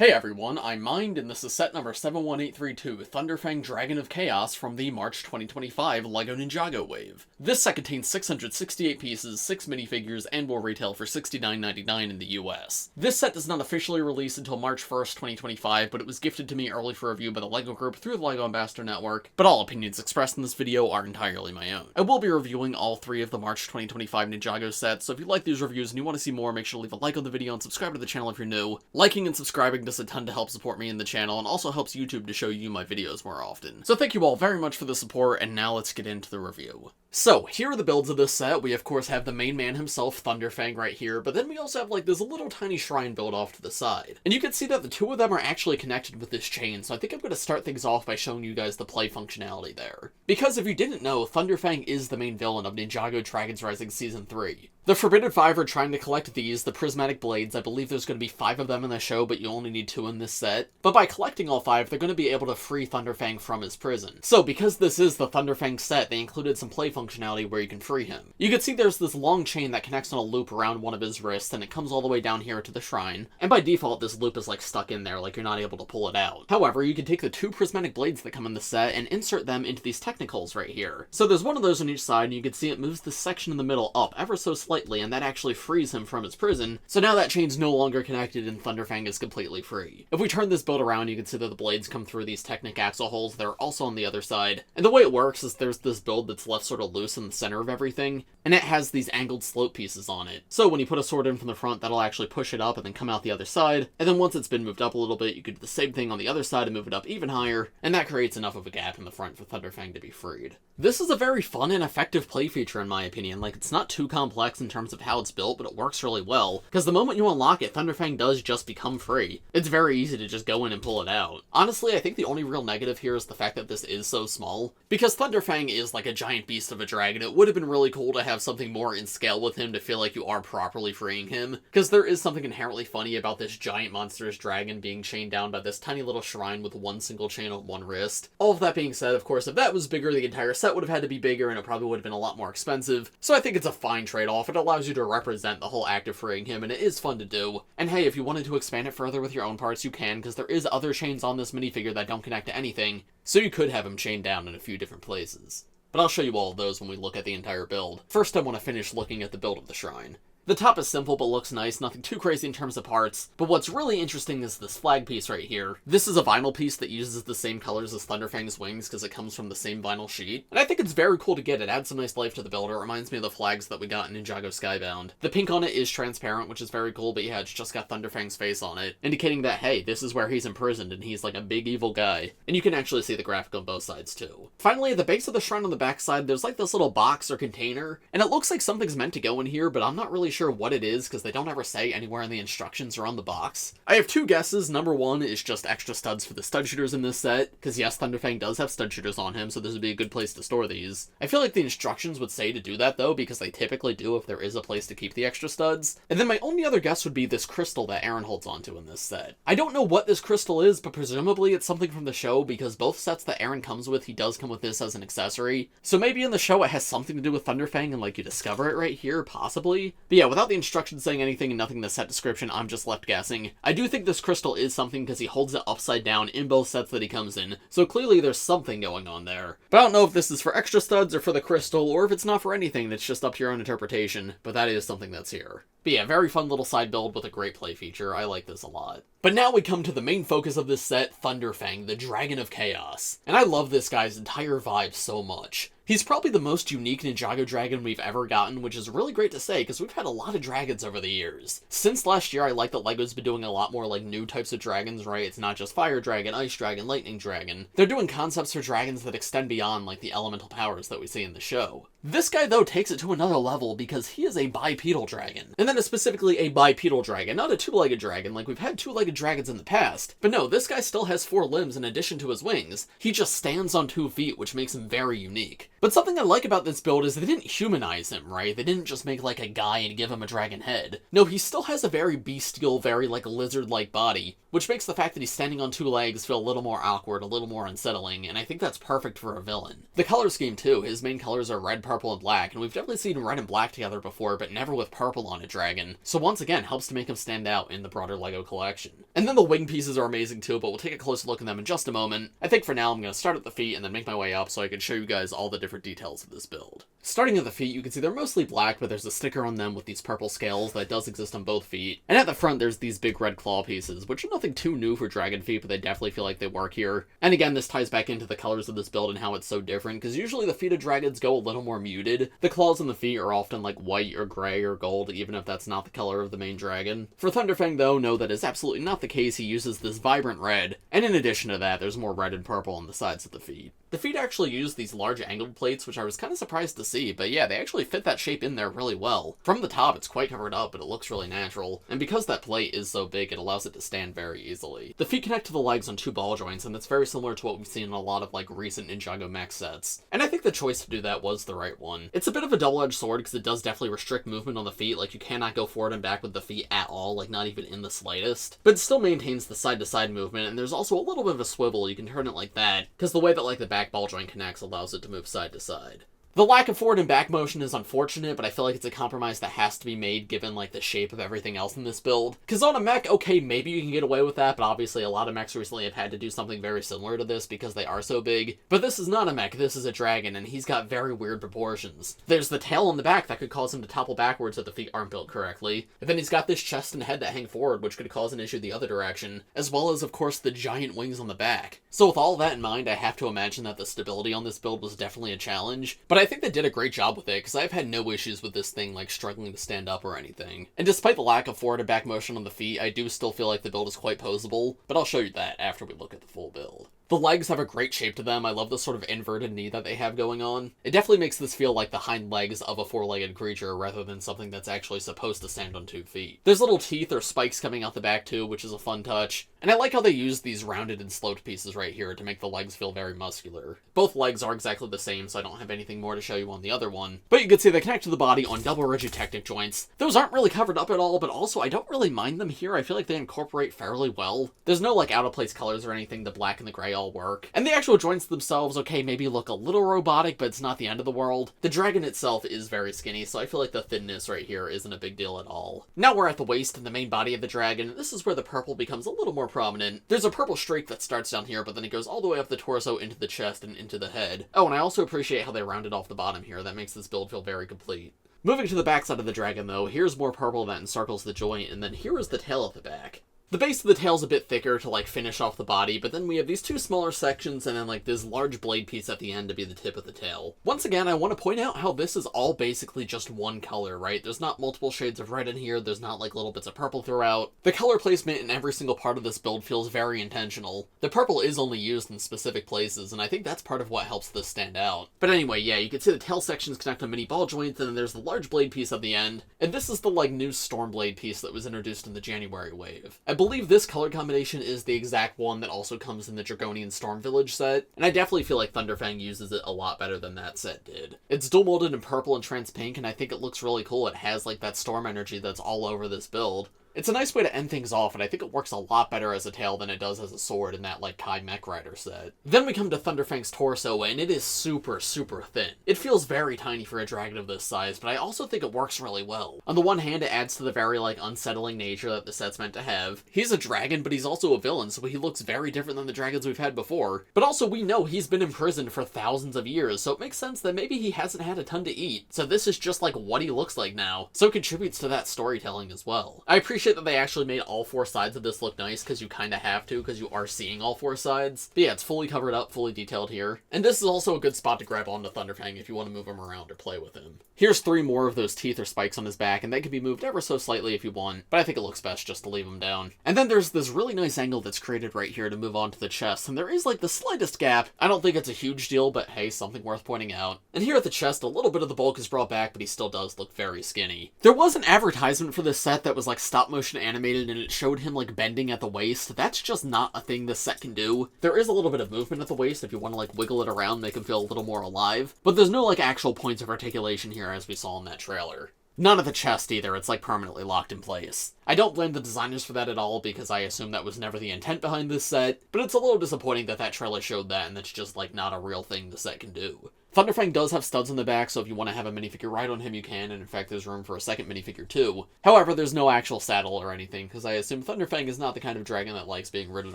Hey everyone, I'm Mind, and this is set number 71832, Thunderfang Dragon of Chaos from the March 2025 LEGO Ninjago wave. This set contains 668 pieces, 6 minifigures, and will retail for $69.99 in the US. This set does not officially release until March 1st, 2025, but it was gifted to me early for review by the LEGO Group through the LEGO Ambassador Network, but all opinions expressed in this video are entirely my own. I will be reviewing all 3 of the March 2025 Ninjago sets, so if you like these reviews and you want to see more, make sure to leave a like on the video and subscribe to the channel if you're new. Liking and subscribing does a ton to help support me in the channel, and also helps YouTube to show you my videos more often. So thank you all very much for the support, and now let's get into the review. So, here are the builds of this set. We of course have the main man himself, Thunderfang, right here, but then we also have like this little tiny shrine build off to the side. And you can see that the 2 of them are actually connected with this chain, so I think I'm going to start things off by showing you guys the play functionality there. Because if you didn't know, Thunderfang is the main villain of Ninjago Dragons Rising Season 3. The Forbidden 5 are trying to collect these, the prismatic blades. I believe there's going to be 5 of them in the show, but you only need 2 in this set. But by collecting all 5, they're going to be able to free Thunderfang from his prison. So because this is the Thunderfang set, they included some play functionality where you can free him. You can see there's this long chain that connects on a loop around one of his wrists, and it comes all the way down here to the shrine. And by default, this loop is like stuck in there, like you're not able to pull it out. However, you can take the 2 prismatic blades that come in the set and insert them into these technicals right here. So there's one of those on each side, and you can see it moves this section in the middle up ever so slightly, and that actually frees him from his prison. So now that chain's no longer connected and Thunderfang is completely free. If we turn this build around, you can see that the blades come through these Technic axle holes that are also on the other side. And the way it works is there's this build that's left sort of loose in the center of everything, and it has these angled slope pieces on it. So when you put a sword in from the front, that'll actually push it up and then come out the other side. And then once it's been moved up a little bit, you could do the same thing on the other side and move it up even higher, and that creates enough of a gap in the front for Thunderfang to be freed. This is a very fun and effective play feature in my opinion. Like, it's not too complex in terms of how it's built, but it works really well, because the moment you unlock it, Thunderfang does just become free. It's very easy to just go in and pull it out. Honestly, I think the only real negative here is the fact that this is so small. Because Thunderfang is like a giant beast of a dragon, it would have been really cool to have something more in scale with him to feel like you are properly freeing him, because there is something inherently funny about this giant monstrous dragon being chained down by this tiny little shrine with one single chain on one wrist. All of that being said, of course, if that was bigger, the entire set would have had to be bigger, and it probably would have been a lot more expensive, so I think it's a fine trade-off. It allows you to represent the whole act of freeing him, and it is fun to do. And hey, if you wanted to expand it further with your own parts, you can, because there is other chains on this minifigure that don't connect to anything, so you could have him chained down in a few different places. But I'll show you all of those when we look at the entire build. First, I want to finish looking at the build of the shrine. The top is simple but looks nice, nothing too crazy in terms of parts, but what's really interesting is this flag piece right here. This is a vinyl piece that uses the same colors as Thunderfang's wings because it comes from the same vinyl sheet, and I think it's very cool to get. It adds some nice life to the build. It reminds me of the flags that we got in Ninjago Skybound. The pink on it is transparent, which is very cool, but yeah, it's just got Thunderfang's face on it, indicating that, hey, this is where he's imprisoned and he's like a big evil guy. And you can actually see the graphic on both sides too. Finally, at the base of the shrine on the back side, there's like this little box or container, and it looks like something's meant to go in here, but I'm not really sure what it is, because they don't ever say anywhere in the instructions or on the box. I have 2 guesses. Number 1 is just extra studs for the stud shooters in this set, because yes, Thunderfang does have stud shooters on him, so this would be a good place to store these. I feel like the instructions would say to do that though, because they typically do if there is a place to keep the extra studs. And then my only other guess would be this crystal that Arin holds onto in this set. I don't know what this crystal is, but presumably it's something from the show, because both sets that Arin comes with, he does come with this as an accessory. So maybe in the show it has something to do with Thunderfang and like you discover it right here, possibly. But yeah, without the instructions saying anything and nothing in the set description, I'm just left guessing. I do think this crystal is something because he holds it upside down in both sets that he comes in, so clearly there's something going on there. But I don't know if this is for extra studs or for the crystal, or if it's not for anything, that's just up to your own interpretation, but that is something that's here. But yeah, very fun little side build with a great play feature. I like this a lot. But now we come to the main focus of this set, Thunderfang, the Dragon of Chaos. And I love this guy's entire vibe so much. He's probably the most unique Ninjago dragon we've ever gotten, which is really great to say because we've had a lot of dragons over the years. Since last year, I like that LEGO's been doing a lot more like new types of dragons, right? It's not just Fire Dragon, Ice Dragon, Lightning Dragon. They're doing concepts for dragons that extend beyond like the elemental powers that we see in the show. This guy though takes it to another level because he is a bipedal dragon. And that is specifically a bipedal dragon, not a 2-legged dragon like we've had 2-legged dragons in the past. But no, this guy still has 4 limbs in addition to his wings. He just stands on 2 feet, which makes him very unique. But something I like about this build is they didn't humanize him, right? They didn't just make like a guy and give him a dragon head. No, he still has a very bestial, very like lizard-like body, which makes the fact that he's standing on 2 legs feel a little more awkward, a little more unsettling, and I think that's perfect for a villain. The color scheme too, his main colors are red, purple, and black, and we've definitely seen red and black together before, but never with purple on it, dragon, so once again helps to make him stand out in the broader LEGO collection. And then the wing pieces are amazing too, but we'll take a closer look at them in just a moment. I think for now I'm going to start at the feet and then make my way up so I can show you guys all the different details of this build. Starting at the feet, you can see they're mostly black, but there's a sticker on them with these purple scales that does exist on both feet. And at the front, there's these big red claw pieces, which are nothing too new for dragon feet, but they definitely feel like they work here. And again, this ties back into the colors of this build and how it's so different, because usually the feet of dragons go a little more muted. The claws on the feet are often like white or gray or gold, even if that's not the color of the main dragon. For Thunderfang though, no, that is absolutely not the case. He uses this vibrant red, and in addition to that, there's more red and purple on the sides of the feet. The feet actually use these large angled plates, which I was kind of surprised to see, but yeah, they actually fit that shape in there really well. From the top, it's quite covered up, but it looks really natural, and because that plate is so big, it allows it to stand very easily. The feet connect to the legs on 2 ball joints, and that's very similar to what we've seen in a lot of like recent Ninjago mech sets. And I think the choice to do that was the right one. It's a bit of a double-edged sword, because it does definitely restrict movement on the feet, like you cannot go forward and back with the feet at all, like not even in the slightest. But it still maintains the side-to-side movement, and there's also a little bit of a swivel, you can turn it like that, because the way that like the back ball joint connects allows it to move side to side. The lack of forward and back motion is unfortunate, but I feel like it's a compromise that has to be made given like the shape of everything else in this build. Because on a mech, okay, maybe you can get away with that, but obviously a lot of mechs recently have had to do something very similar to this because they are so big. But this is not a mech, this is a dragon, and he's got very weird proportions. There's the tail on the back that could cause him to topple backwards if the feet aren't built correctly. And then he's got this chest and head that hang forward, which could cause an issue the other direction, as well as, of course, the giant wings on the back. So with all that in mind, I have to imagine that the stability on this build was definitely a challenge, but I think they did a great job with it, because I've had no issues with this thing like struggling to stand up or anything. And despite the lack of forward and back motion on the feet, I do still feel like the build is quite posable, but I'll show you that after we look at the full build. The legs have a great shape to them. I love the sort of inverted knee that they have going on. It definitely makes this feel like the hind legs of a 4-legged creature rather than something that's actually supposed to stand on 2 feet. There's little teeth or spikes coming out the back too, which is a fun touch. And I like how they use these rounded and sloped pieces right here to make the legs feel very muscular. Both legs are exactly the same, so I don't have anything more to show you on the other one. But you can see they connect to the body on double rigid Technic joints. Those aren't really covered up at all, but also I don't really mind them here. I feel like they incorporate fairly well. There's no like out of place colors or anything. The black and the gray all work. And the actual joints themselves, okay, maybe look a little robotic, but it's not the end of the world. The dragon itself is very skinny, so I feel like the thinness right here isn't a big deal at all. Now we're at the waist and the main body of the dragon, and this is where the purple becomes a little more prominent. There's a purple streak that starts down here, but then it goes all the way up the torso, into the chest, and into the head. Oh, and I also appreciate how they rounded off the bottom here. That makes this build feel very complete. Moving to the backside of the dragon, though, here's more purple that encircles the joint, and then here is the tail at the back. The base of the tail's a bit thicker to like finish off the body, but then we have these 2 smaller sections and then like this large blade piece at the end to be the tip of the tail. Once again, I want to point out how this is all basically just one color, right? There's not multiple shades of red in here, there's not like little bits of purple throughout. The color placement in every single part of this build feels very intentional. The purple is only used in specific places, and I think that's part of what helps this stand out. But anyway, yeah, you can see the tail sections connect on mini ball joints, and then there's the large blade piece at the end, and this is the like new storm blade piece that was introduced in the January wave. I believe this color combination is the exact one that also comes in the Dragonian Storm Village set, and I definitely feel like Thunderfang uses it a lot better than that set did. It's dual molded in purple and trans pink, and I think it looks really cool. It has like that storm energy that's all over this build. It's a nice way to end things off, and I think it works a lot better as a tail than it does as a sword in that, like, Kai Mech Rider set. Then we come to Thunderfang's torso, and it is super, super thin. It feels very tiny for a dragon of this size, but I also think it works really well. On the one hand, it adds to the very, like, unsettling nature that the set's meant to have. He's a dragon, but he's also a villain, so he looks very different than the dragons we've had before. But also, we know he's been imprisoned for thousands of years, so it makes sense that maybe he hasn't had a ton to eat. So this is just, like, what he looks like now. So it contributes to that storytelling as well. I appreciate that they actually made all 4 sides of this look nice, because you kind of have to, because you are seeing all 4 sides. But yeah, it's fully covered up, fully detailed here. And this is also a good spot to grab onto Thunderfang if you want to move him around or play with him. Here's 3 more of those teeth or spikes on his back, and they can be moved ever so slightly if you want, but I think it looks best just to leave them down. And then there's this really nice angle that's created right here to move on to the chest, and there is like the slightest gap. I don't think it's a huge deal, but hey, something worth pointing out. And here at the chest, a little bit of the bulk is brought back, but he still does look very skinny. There was an advertisement for this set that was like stop motion animated, and it showed him like bending at the waist. That's just not a thing this set can do. There is a little bit of movement at the waist if you want to like wiggle it around, make him feel a little more alive, but there's no like actual points of articulation here as we saw in that trailer. None of the chest either, it's like permanently locked in place. I don't blame the designers for that at all, because I assume that was never the intent behind this set, but it's a little disappointing that that trailer showed that and that's just like not a real thing the set can do. Thunderfang does have studs on the back, so if you want to have a minifigure ride on him, you can, and in fact there's room for a second minifigure too. However, there's no actual saddle or anything, because I assume Thunderfang is not the kind of dragon that likes being ridden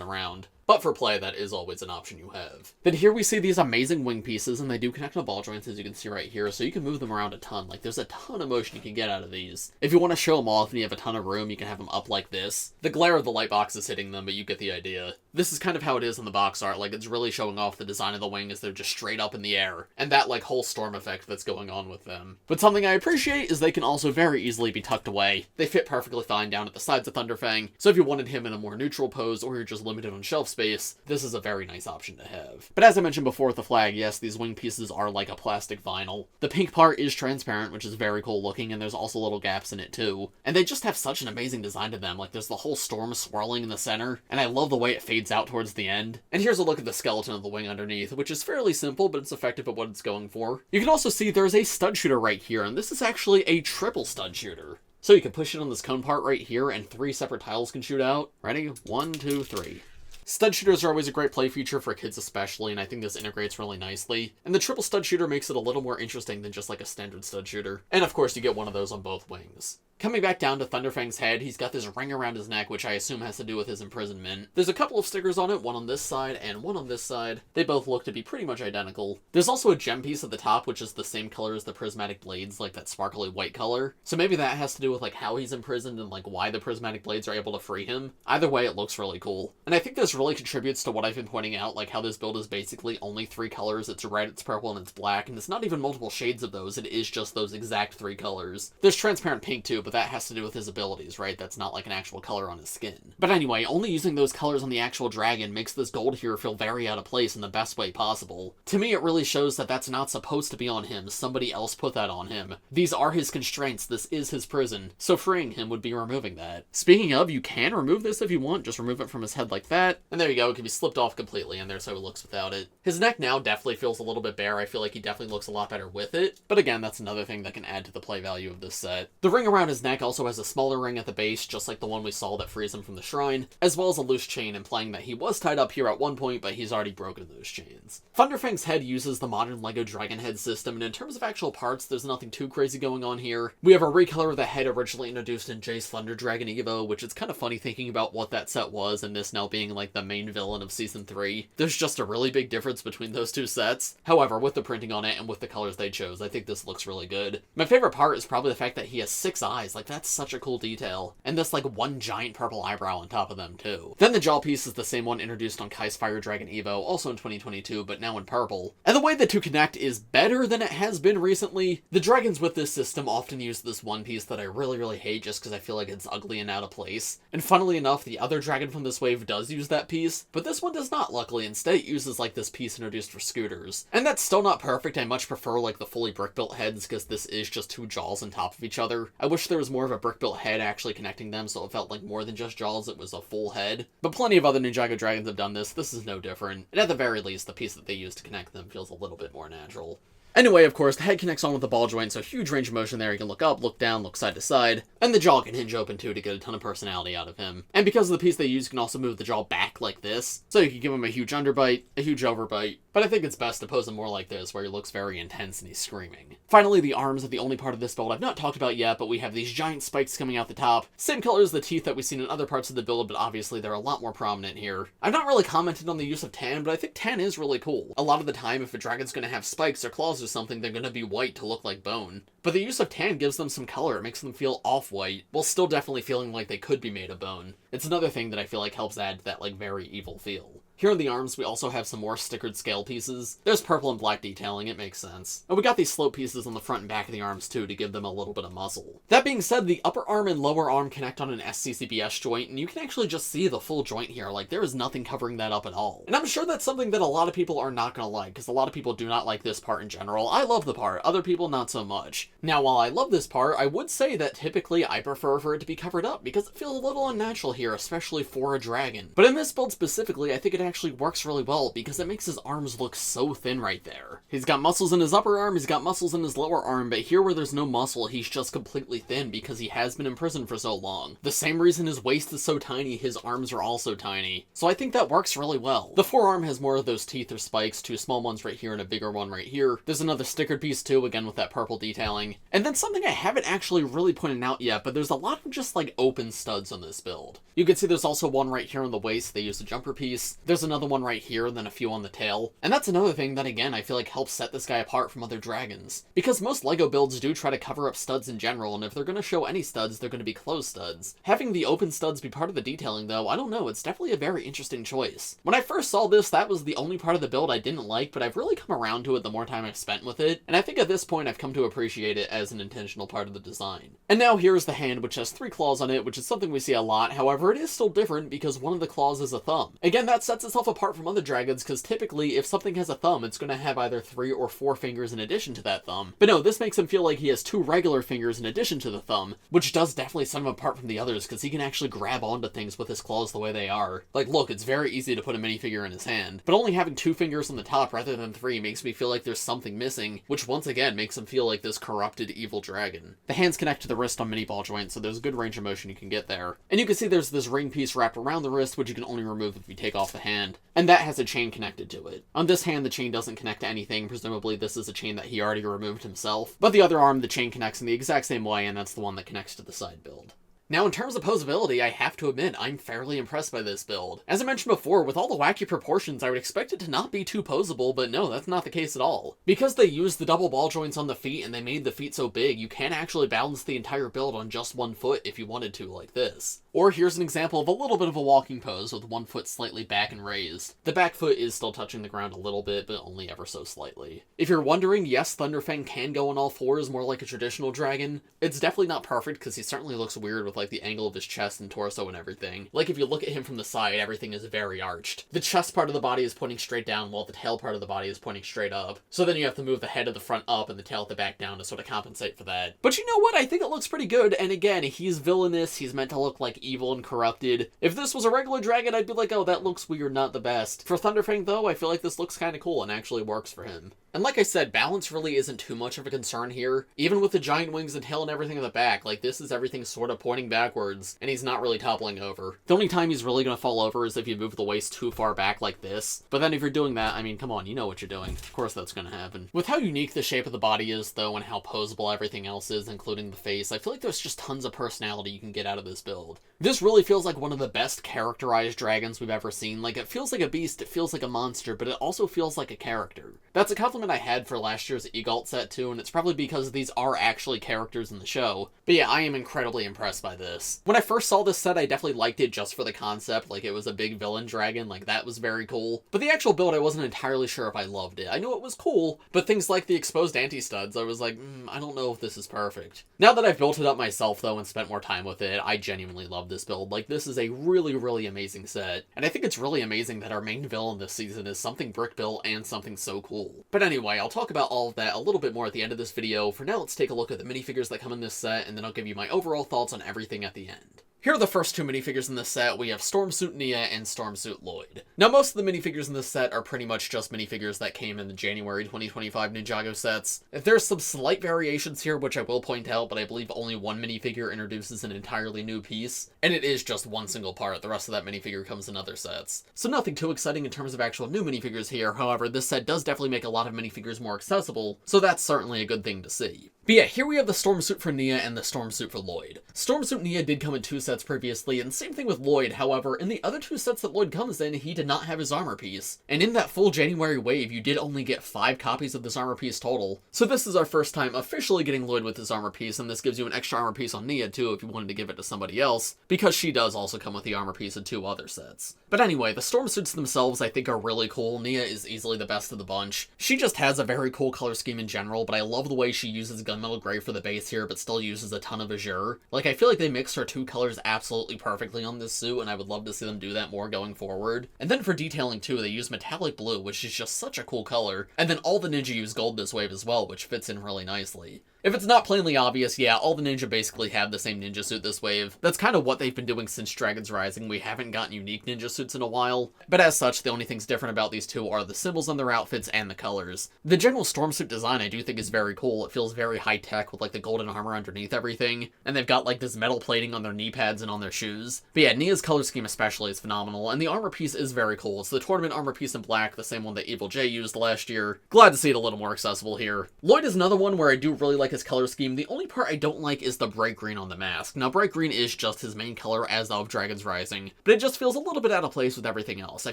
around. But for play, that is always an option you have. Then here we see these amazing wing pieces, and they do connect on ball joints, as you can see right here, so you can move them around a ton. Like, there's a ton of motion you can get out of these. If you want to show them off and you have a ton of room, you can have them up like this. The glare of the light box is hitting them, but you get the idea. This is kind of how it is in the box art. Like, it's really showing off the design of the wing as they're just straight up in the air, and that, like, whole storm effect that's going on with them. But something I appreciate is they can also very easily be tucked away. They fit perfectly fine down at the sides of Thunderfang, so if you wanted him in a more neutral pose, or you're just limited on shelf space, this is a very nice option to have. But as I mentioned before with the flag, yes, these wing pieces are like a plastic vinyl. The pink part is transparent, which is very cool looking, and there's also little gaps in it too. And they just have such an amazing design to them. Like, there's the whole storm swirling in the center, and I love the way it fades out towards the end. And here's a look at the skeleton of the wing underneath, which is fairly simple, but it's effective at what it's going for. You can also see there's a stud shooter right here, and this is actually a triple stud shooter. So you can push it on this cone part right here, and 3 separate tiles can shoot out. Ready? 1, 2, 3. Stud shooters are always a great play feature for kids especially, and I think this integrates really nicely. And the triple stud shooter makes it a little more interesting than just like a standard stud shooter. And of course you get one of those on both wings. Coming back down to Thunderfang's head, he's got this ring around his neck, which I assume has to do with his imprisonment. There's a couple of stickers on it, one on this side and one on this side. They both look to be pretty much identical. There's also a gem piece at the top, which is the same color as the prismatic blades, like that sparkly white color. So maybe that has to do with like how he's imprisoned and like why the prismatic blades are able to free him. Either way, it looks really cool. And I think this really contributes to what I've been pointing out, like how this build is basically only 3 colors. It's red, it's purple, and it's black, and it's not even multiple shades of those. It is just those exact 3 colors. There's transparent pink too, but that has to do with his abilities, right? That's not like an actual color on his skin. But anyway, only using those colors on the actual dragon makes this gold here feel very out of place in the best way possible. To me, it really shows that that's not supposed to be on him. Somebody else put that on him. These are his constraints. This is his prison. So freeing him would be removing that. Speaking of, you can remove this if you want. Just remove it from his head like that. And there you go. It can be slipped off completely, and there's how it looks without it. His neck now definitely feels a little bit bare. I feel like he definitely looks a lot better with it. But again, that's another thing that can add to the play value of this set. The ring around his neck also has a smaller ring at the base, just like the one we saw that frees him from the shrine, as well as a loose chain implying that he was tied up here at one point, but he's already broken those chains. Thunderfang's head uses the modern LEGO Dragon head system, and in terms of actual parts, there's nothing too crazy going on here. We have a recolor of the head originally introduced in Jay's Thunder Dragon Evo, which is kind of funny thinking about what that set was, and this now being like the main villain of Season 3. There's just a really big difference between those two sets. However, with the printing on it and with the colors they chose, I think this looks really good. My favorite part is probably the fact that he has 6 eyes. Like, that's such a cool detail. And this like one giant purple eyebrow on top of them too. Then the jaw piece is the same one introduced on Kai's Fire Dragon Evo, also in 2022, but now in purple. And the way the two connect is better than it has been recently. The dragons with this system often use this one piece that I really hate just because I feel like it's ugly and out of place. And funnily enough, the other dragon from this wave does use that piece, but this one does not, luckily. Instead, it uses like this piece introduced for scooters. And that's still not perfect. I much prefer like the fully brick-built heads because this is just 2 jaws on top of each other. I wish there was more of a brick-built head actually connecting them, so it felt like more than just jaws, it was a full head. But plenty of other Ninjago Dragons have done this. This is no different. And at the very least, the piece that they use to connect them feels a little bit more natural. Anyway, of course, the head connects on with the ball joint, so huge range of motion there. You can look up, look down, look side to side. And the jaw can hinge open too to get a ton of personality out of him. And because of the piece they use, you can also move the jaw back like this. So you can give him a huge underbite, a huge overbite. But I think it's best to pose him more like this, where he looks very intense and he's screaming. Finally, the arms are the only part of this build I've not talked about yet, but we have these giant spikes coming out the top. Same color as the teeth that we've seen in other parts of the build, but obviously they're a lot more prominent here. I've not really commented on the use of tan, but I think tan is really cool. A lot of the time, if a dragon's gonna have spikes or claws or something, they're gonna be white to look like bone. But the use of tan gives them some color. It makes them feel off-white, while still definitely feeling like they could be made of bone. It's another thing that I feel like helps add to that like very evil feel. Here on the arms, we also have some more stickered scale pieces. There's purple and black detailing, it makes sense. And we got these slope pieces on the front and back of the arms too to give them a little bit of muscle. That being said, the upper arm and lower arm connect on an SCCBS joint, and you can actually just see the full joint here. Like, there is nothing covering that up at all. And I'm sure that's something that a lot of people are not gonna like, because a lot of people do not like this part in general. I love the part, other people not so much. Now, while I love this part, I would say that typically I prefer for it to be covered up, because it feels a little unnatural here, especially for a dragon. But in this build specifically, I think it actually works really well because it makes his arms look so thin right there. He's got muscles in his upper arm, he's got muscles in his lower arm, but here where there's no muscle, he's just completely thin because he has been in prison for so long. The same reason his waist is so tiny, his arms are also tiny. So I think that works really well. The forearm has more of those teeth or spikes, 2 small ones right here and a bigger one right here. There's another stickered piece too, again with that purple detailing. And then something I haven't actually really pointed out yet, but there's a lot of just like open studs on this build. You can see there's also one right here on the waist, they used a jumper piece. There's another one right here, then a few on the tail. And that's another thing that again I feel like helps set this guy apart from other dragons. Because most LEGO builds do try to cover up studs in general, and if they're going to show any studs, they're going to be closed studs. Having the open studs be part of the detailing though, I don't know, it's definitely a very interesting choice. When I first saw this, that was the only part of the build I didn't like, but I've really come around to it the more time I've spent with it, and I think at this point I've come to appreciate it as an intentional part of the design. And now here's the hand, which has 3 claws on it, which is something we see a lot. However, it is still different because one of the claws is a thumb. Again, that sets itself apart from other dragons because typically if something has a thumb, it's going to have either 3 or 4 fingers in addition to that thumb. But no, this makes him feel like he has 2 regular fingers in addition to the thumb, which does definitely set him apart from the others because he can actually grab onto things with his claws the way they are. Like look, it's very easy to put a minifigure in his hand, but only having 2 fingers on the top rather than 3 makes me feel like there's something missing, which once again makes him feel like this corrupted evil dragon. The hands connect to the wrist on mini ball joints, so there's a good range of motion you can get there. And you can see there's this ring piece wrapped around the wrist, which you can only remove if you take off the hand, and that has a chain connected to it. On this hand, the chain doesn't connect to anything, presumably this is a chain that he already removed himself, but the other arm, the chain connects in the exact same way, and that's the one that connects to the side build. Now, in terms of posability, I have to admit, I'm fairly impressed by this build. As I mentioned before, with all the wacky proportions, I would expect it to not be too posable, but no, that's not the case at all. Because they used the double ball joints on the feet and they made the feet so big, you can actually balance the entire build on just one foot if you wanted to, like this. Or here's an example of a little bit of a walking pose with one foot slightly back and raised. The back foot is still touching the ground a little bit, but only ever so slightly. If you're wondering, yes, Thunderfang can go on all fours more like a traditional dragon. It's definitely not perfect because he certainly looks weird with like the angle of his chest and torso and everything. Like if you look at him from the side, everything is very arched. The chest part of the body is pointing straight down while the tail part of the body is pointing straight up. So then you have to move the head of the front up and the tail at the back down to sort of compensate for that. But you know what? I think it looks pretty good. And again, he's villainous. He's meant to look like evil and corrupted. If this was a regular dragon, I'd be like, oh, that looks weird, not the best. For Thunderfang though, I feel like this looks kind of cool and actually works for him. And like I said, balance really isn't too much of a concern here. Even with the giant wings and tail and everything in the back, like this is everything sort of pointing backwards, and he's not really toppling over. The only time he's really going to fall over is if you move the waist too far back like this. But then if you're doing that, I mean, come on, you know what you're doing. Of course that's going to happen. With how unique the shape of the body is, though, and how posable everything else is, including the face, I feel like there's just tons of personality you can get out of this build. This really feels like one of the best characterized dragons we've ever seen. Like, it feels like a beast, it feels like a monster, but it also feels like a character. That's a compliment I had for last year's Egalt set too, and it's probably because these are actually characters in the show. But yeah, I am incredibly impressed by this. When I first saw this set, I definitely liked it just for the concept, like it was a big villain dragon, like that was very cool. But the actual build, I wasn't entirely sure if I loved it. I knew it was cool, but things like the exposed anti-studs, I was like, I don't know if this is perfect. Now that I've built it up myself though and spent more time with it, I genuinely love this build. Like, this is a really, really amazing set. And I think it's really amazing that our main villain this season is something brick built and something so cool. But anyway, I'll talk about all of that a little bit more at the end of this video. For now, let's take a look at the minifigures that come in this set, and then I'll give you my overall thoughts on everything at the end. Here are the first 2 minifigures in this set. We have Suit Nya and Suit Lloyd. Now, most of the minifigures in this set are pretty much just minifigures that came in the January 2025 Ninjago sets. There's some slight variations here, which I will point out, but I believe only one minifigure introduces an entirely new piece, and it is just one single part. The rest of that minifigure comes in other sets. So nothing too exciting in terms of actual new minifigures here. However, this set does definitely make a lot of minifigures more accessible, so that's certainly a good thing to see. But yeah, here we have the Suit for Nya and the Suit for Lloyd. Suit Nya did come in 2 sets previously, and same thing with Lloyd. However, in the other 2 sets that Lloyd comes in, he did not have his armor piece. And in that full January wave, you did only get 5 copies of this armor piece total. So this is our first time officially getting Lloyd with his armor piece, and this gives you an extra armor piece on Nya too if you wanted to give it to somebody else, because she does also come with the armor piece in 2 other sets. But anyway, the Suits themselves I think are really cool. Nya is easily the best of the bunch. She just has a very cool color scheme in general, but I love the way she uses gunmetal gray for the base here, but still uses a ton of azure. Like, I feel like they mixed her 2 colors absolutely perfectly on this suit, and I would love to see them do that more going forward. And then for detailing too, they use metallic blue, which is just such a cool color, and then all the ninja use gold this wave as well, which fits in really nicely. If it's not plainly obvious, yeah, all the ninja basically have the same ninja suit this wave. That's kind of what they've been doing since Dragons Rising. We haven't gotten unique ninja suits in a while, but as such, the only things different about these two are the symbols on their outfits and the colors. The general storm suit design I do think is very cool. It feels very high-tech with like the golden armor underneath everything, and they've got like this metal plating on their knee pads and on their shoes. But yeah, Nya's color scheme especially is phenomenal, and the armor piece is very cool. It's the tournament armor piece in black, the same one that Evil J used last year. Glad to see it a little more accessible here. Lloyd is another one where I do really like his color scheme. The only part I don't like is the bright green on the mask. Now, bright green is just his main color as of Dragons Rising, but it just feels a little bit out of place with everything else. I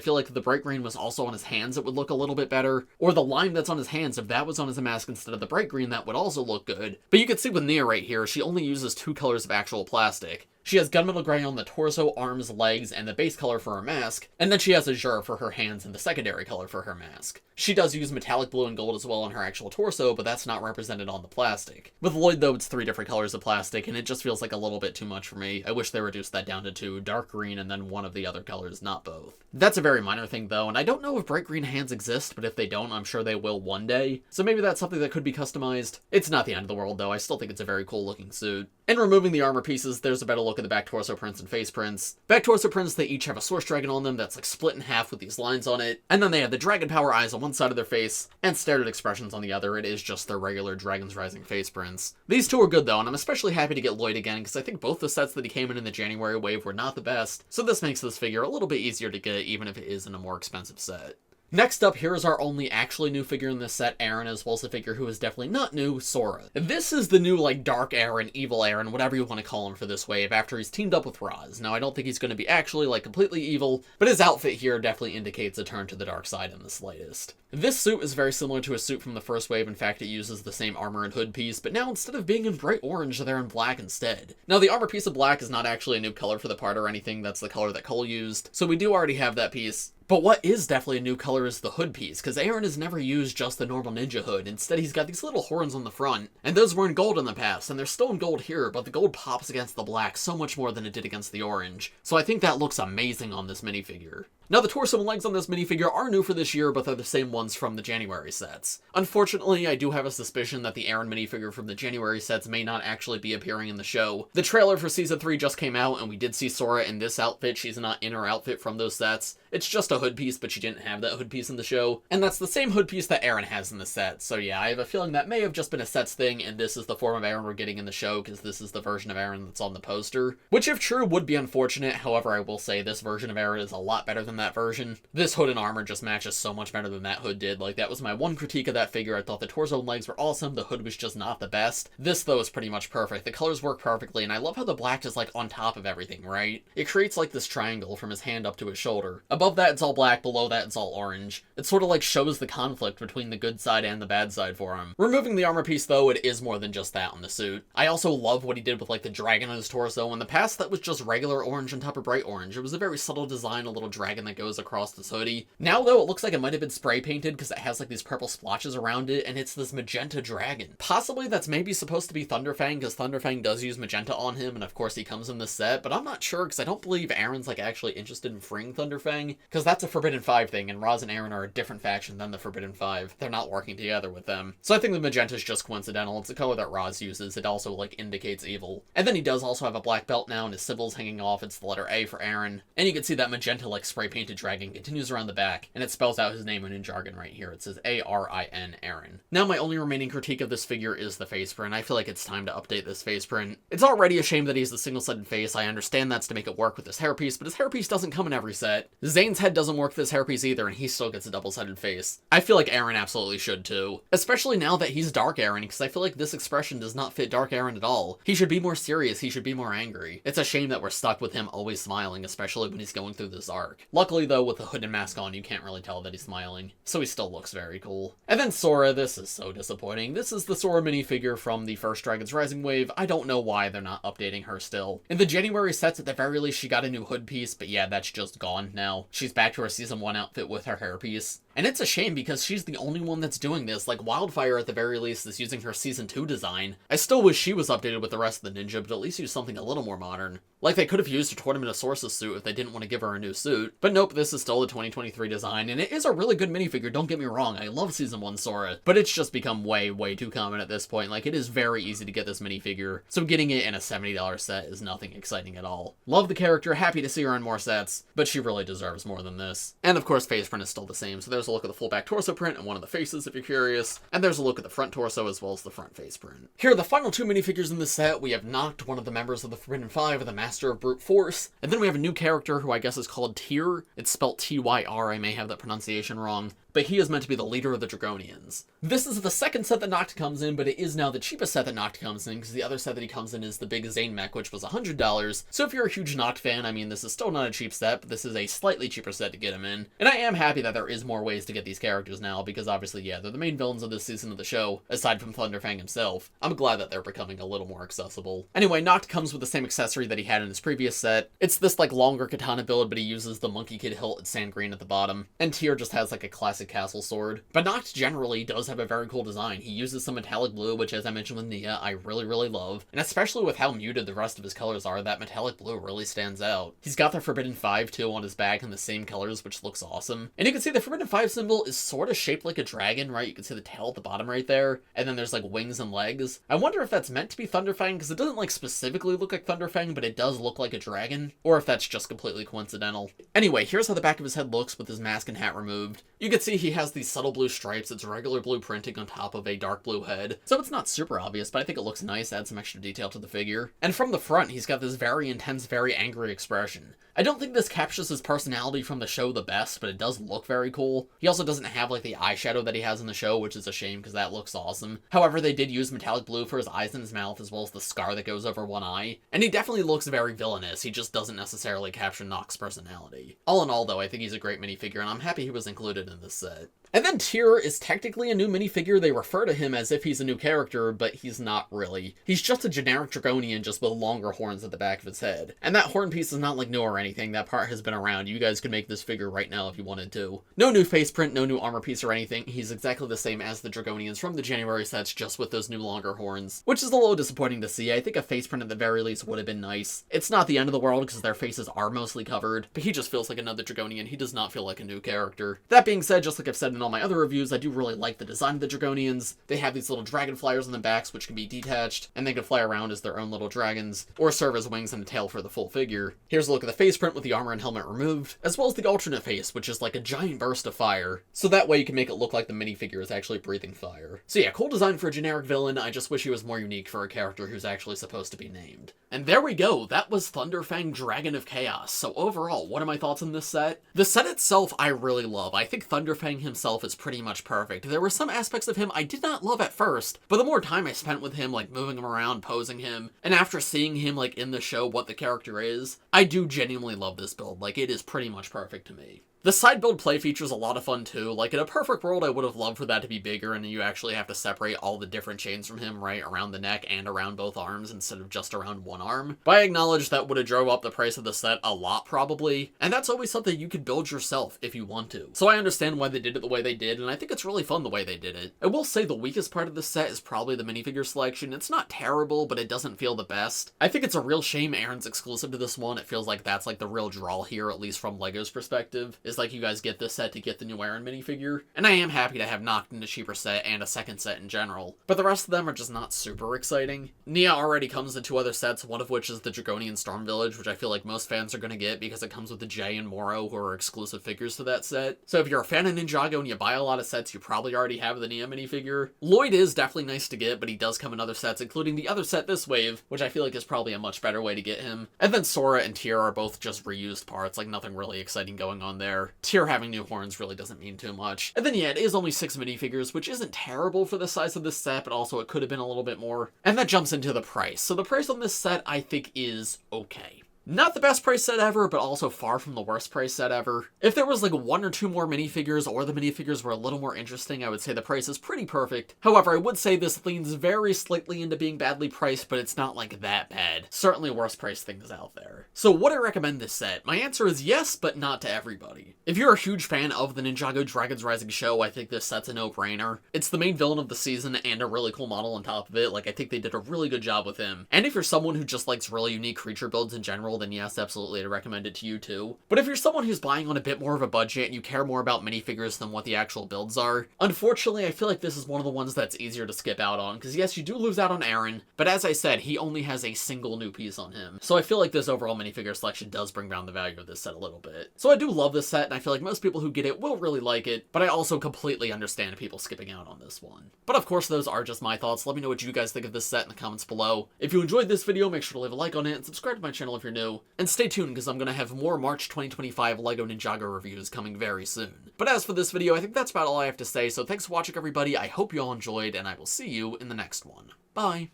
feel like if the bright green was also on his hands, it would look a little bit better, or the lime that's on his hands, if that was on his mask instead of the bright green, that would also look good. But you can see with Nya right here, she only uses 2 colors of actual plastic. She has gunmetal gray on the torso, arms, legs, and the base color for her mask, and then she has azure for her hands and the secondary color for her mask. She does use metallic blue and gold as well on her actual torso, but that's not represented on the plastic. With Lloyd though, it's 3 different colors of plastic, and it just feels like a little bit too much for me. I wish they reduced that down to 2, dark green and then one of the other colors, not both. That's a very minor thing though, and I don't know if bright green hands exist, but if they don't, I'm sure they will one day. So maybe that's something that could be customized. It's not the end of the world though, I still think it's a very cool looking suit. And removing the armor pieces, there's a better look at the back torso prints and face prints. Back torso prints, they each have a source dragon on them that's like split in half with these lines on it. And then they have the dragon power eyes on one side of their face and stared expressions on the other. It is just their regular Dragons Rising face prints. These two are good though, and I'm especially happy to get Lloyd again because I think both the sets that he came in the January wave were not the best. So this makes this figure a little bit easier to get even if it is in a more expensive set. Next up, here is our only actually new figure in this set, Arin, as well as a figure who is definitely not new, Sora. This is the new, like, Dark Arin, Evil Arin, whatever you want to call him for this wave, after he's teamed up with Roz. Now, I don't think he's going to be actually, like, completely evil, but his outfit here definitely indicates a turn to the dark side in the slightest. This suit is very similar to a suit from the first wave. In fact, it uses the same armor and hood piece, but now instead of being in bright orange, they're in black instead. Now, the armor piece of black is not actually a new color for the part or anything. That's the color that Cole used, so we do already have that piece. But what is definitely a new color is the hood piece, because Arin has never used just the normal ninja hood. Instead, he's got these little horns on the front, and those were in gold in the past, and they're still in gold here, but the gold pops against the black so much more than it did against the orange. So I think that looks amazing on this minifigure. Now, the torso and legs on this minifigure are new for this year, but they're the same ones from the January sets. Unfortunately, I do have a suspicion that the Arin minifigure from the January sets may not actually be appearing in the show. The trailer for Season 3 just came out, and we did see Sora in this outfit. She's not in her outfit from those sets. It's just a hood piece, but she didn't have that hood piece in the show. And that's the same hood piece that Arin has in the set. So yeah, I have a feeling that may have just been a sets thing, and this is the form of Arin we're getting in the show, because this is the version of Arin that's on the poster. Which, if true, would be unfortunate. However, I will say this version of Arin is a lot better than that version. This hood and armor just matches so much better than that hood did. Like, that was my one critique of that figure. I thought the torso and legs were awesome. The hood was just not the best. This, though, is pretty much perfect. The colors work perfectly, and I love how the black is, like, on top of everything, right? It creates, like, this triangle from his hand up to his shoulder. Above that, it's all black. Below that, it's all orange. It sort of, like, shows the conflict between the good side and the bad side for him. Removing the armor piece, though, it is more than just that on the suit. I also love what he did with, like, the dragon on his torso. In the past, that was just regular orange on top of bright orange. It was a very subtle design, a little dragon that goes across this hoodie. Now, though, it looks like it might have been spray painted because it has, like, these purple splotches around it, and it's this magenta dragon. Possibly that's maybe supposed to be Thunderfang, because Thunderfang does use magenta on him, and of course he comes in this set, but I'm not sure, because I don't believe Arin's, like, actually interested in freeing Thunderfang, because that's a Forbidden 5 thing, and Roz and Arin are a different faction than the Forbidden 5. They're not working together with them. So I think the magenta is just coincidental. It's a color that Roz uses. It also, like, indicates evil. And then he does also have a black belt now, and his symbol's hanging off. It's the letter A for Arin. And you can see that magenta, like, spray-painted dragon continues around the back, and it spells out his name in jargon right here. It says A-R-I-N, Arin. Now, my only remaining critique of this figure is the face print. I feel like it's time to update this face print. It's already a shame that he's the single-sided face. I understand that's to make it work with this hairpiece, but his hairpiece doesn't come in every set. Zane's head doesn't work with this hairpiece either, and he still gets a double-sided face. I feel like Arin absolutely should too. Especially now that he's Dark Arin, because I feel like this expression does not fit Dark Arin at all. He should be more serious, he should be more angry. It's a shame that we're stuck with him always smiling, especially when he's going through this arc. Luckily though, with the hood and mask on, you can't really tell that he's smiling, so he still looks very cool. And then Sora, this is so disappointing. This is the Sora minifigure from the first Dragons Rising wave. I don't know why they're not updating her still. In the January sets, at the very least, she got a new hood piece, but yeah, that's just gone now. She's back to her Season 1 outfit with her hairpiece. And it's a shame because she's the only one that's doing this. Like, Wildfire at the very least is using her Season 2 design. I still wish she was updated with the rest of the ninja, but at least use something a little more modern. Like, they could have used her Tournament of Sorceress suit if they didn't want to give her a new suit. But nope, this is still the 2023 design, and it is a really good minifigure, don't get me wrong. I love Season 1 Sora, but it's just become way, way too common at this point. Like, it is very easy to get this minifigure, so getting it in a $70 set is nothing exciting at all. Love the character, happy to see her in more sets, but she really deserves more than this. And of course, face print is still the same, so there's a look at the full back torso print and one of the faces if you're curious, and there's a look at the front torso as well as the front face print. Here are the final two minifigures in this set. We have Nokt, one of the members of the Forbidden Five, the Master of Brute Force, and then we have a new character who I guess is called Tyr. It's spelled T-Y-R, I may have that pronunciation wrong, but he is meant to be the leader of the Dragonians. This is the second set that Nokt comes in, but it is now the cheapest set that Nokt comes in, because the other set that he comes in is the big Zane mech, which was $100. So if you're a huge Nokt fan, I mean, this is still not a cheap set, but this is a slightly cheaper set to get him in. And I am happy that there is more ways to get these characters now, because obviously, yeah, they're the main villains of this season of the show, aside from Thunderfang himself. I'm glad that they're becoming a little more accessible. Anyway, Nokt comes with the same accessory that he had in his previous set. It's this, like, longer katana build, but he uses the Monkey Kid hilt at sand green at the bottom. And Tyr just has, like, a classic castle sword. But Nokt generally does have a very cool design. He uses some metallic blue, which, as I mentioned with Nya, I really, really love. And especially with how muted the rest of his colors are, that metallic blue really stands out. He's got the Forbidden Five, too, on his back in the same colors, which looks awesome. And you can see the Forbidden Five symbol is sort of shaped like a dragon, right? You can see the tail at the bottom right there. And then there's, like, wings and legs. I wonder if that's meant to be Thunderfang, because it doesn't, like, specifically look like Thunderfang, but it does look like a dragon. Or if that's just completely coincidental. Anyway, here's how the back of his head looks with his mask and hat removed. You can see he has these subtle blue stripes. It's regular blue printing on top of a dark blue head. So it's not super obvious, but I think it looks nice, adds some extra detail to the figure. And from the front, he's got this very intense, very angry expression. I don't think this captures his personality from the show the best, but it does look very cool. He also doesn't have, like, the eyeshadow that he has in the show, which is a shame because that looks awesome. However, they did use metallic blue for his eyes and his mouth, as well as the scar that goes over one eye. And he definitely looks very villainous. He just doesn't necessarily capture Nokt's personality. All in all, though, I think he's a great minifigure, and I'm happy he was included in this set. And then Tyr is technically a new minifigure. They refer to him as if he's a new character, but he's not really. He's just a generic Dragonian, just with longer horns at the back of his head. And that horn piece is not, like, new or anything. That part has been around. You guys could make this figure right now if you wanted to. No new face print, no new armor piece or anything. He's exactly the same as the Dragonians from the January sets, just with those new longer horns, which is a little disappointing to see. I think a face print at the very least would have been nice. It's not the end of the world because their faces are mostly covered, but he just feels like another Dragonian. He does not feel like a new character. That being said, just like I've said in all my other reviews, I do really like the design of the Dragonians. They have these little dragon flyers on the backs, which can be detached, and they can fly around as their own little dragons, or serve as wings and a tail for the full figure. Here's a look at the face print with the armor and helmet removed, as well as the alternate face, which is like a giant burst of fire. So that way you can make it look like the minifigure is actually breathing fire. So yeah, cool design for a generic villain. I just wish he was more unique for a character who's actually supposed to be named. And there we go, that was Thunderfang Dragon of Chaos. So overall, what are my thoughts on this set? The set itself I really love. I think Thunderfang himself is pretty much perfect. There were some aspects of him I did not love at first, but the more time I spent with him, like moving him around, posing him, and after seeing him like in the show what the character is, I do genuinely love this build. Like, it is pretty much perfect to me. The side build play feature is a lot of fun too. Like, in a perfect world, I would have loved for that to be bigger and you actually have to separate all the different chains from him, right, around the neck and around both arms instead of just around one arm. But I acknowledge that would have drove up the price of the set a lot probably, and that's always something you could build yourself if you want to. So I understand why they did it the way they did, and I think it's really fun the way they did it. I will say the weakest part of the set is probably the minifigure selection. It's not terrible, but it doesn't feel the best. I think it's a real shame Arin's exclusive to this one. It feels like that's like the real draw here, at least from LEGO's perspective, is like you guys get this set to get the new Arin minifigure, and I am happy to have Nokt in a cheaper set and a second set in general, but the rest of them are just not super exciting. Nya already comes in two other sets, one of which is the Dragonian Storm Village, which I feel like most fans are going to get because it comes with the Jay and Moro, who are exclusive figures to that set. So if you're a fan of Ninjago and you buy a lot of sets, you probably already have the Nya minifigure. Lloyd is definitely nice to get, but he does come in other sets, including the other set this wave, which I feel like is probably a much better way to get him. And then Sora and Tyr are both just reused parts, like nothing really exciting going on there. Tyr having new horns really doesn't mean too much. And then yeah, it is only 6 minifigures, which isn't terrible for the size of this set, but also it could have been a little bit more. And that jumps into the price. So the price on this set I think is okay. Not the best price set ever, but also far from the worst price set ever. If there was like 1 or 2 more minifigures, or the minifigures were a little more interesting, I would say the price is pretty perfect. However, I would say this leans very slightly into being badly priced, but it's not like that bad. Certainly worse priced things out there. So would I recommend this set? My answer is yes, but not to everybody. If you're a huge fan of the Ninjago Dragons Rising show, I think this set's a no-brainer. It's the main villain of the season and a really cool model on top of it. Like, I think they did a really good job with him. And if you're someone who just likes really unique creature builds in general, then yes, absolutely I'd recommend it to you too. But if you're someone who's buying on a bit more of a budget and you care more about minifigures than what the actual builds are, unfortunately I feel like this is one of the ones that's easier to skip out on, because yes, you do lose out on Arin, but as I said, he only has a single new piece on him. So I feel like this overall minifigure selection does bring down the value of this set a little bit. So I do love this set, and I feel like most people who get it will really like it, but I also completely understand people skipping out on this one. But of course, those are just my thoughts. Let me know what you guys think of this set in the comments below. If you enjoyed this video, make sure to leave a like on it and subscribe to my channel if you're new. And stay tuned, because I'm going to have more March 2025 LEGO Ninjago reviews coming very soon. But as for this video, I think that's about all I have to say, so thanks for watching everybody, I hope you all enjoyed, and I will see you in the next one. Bye!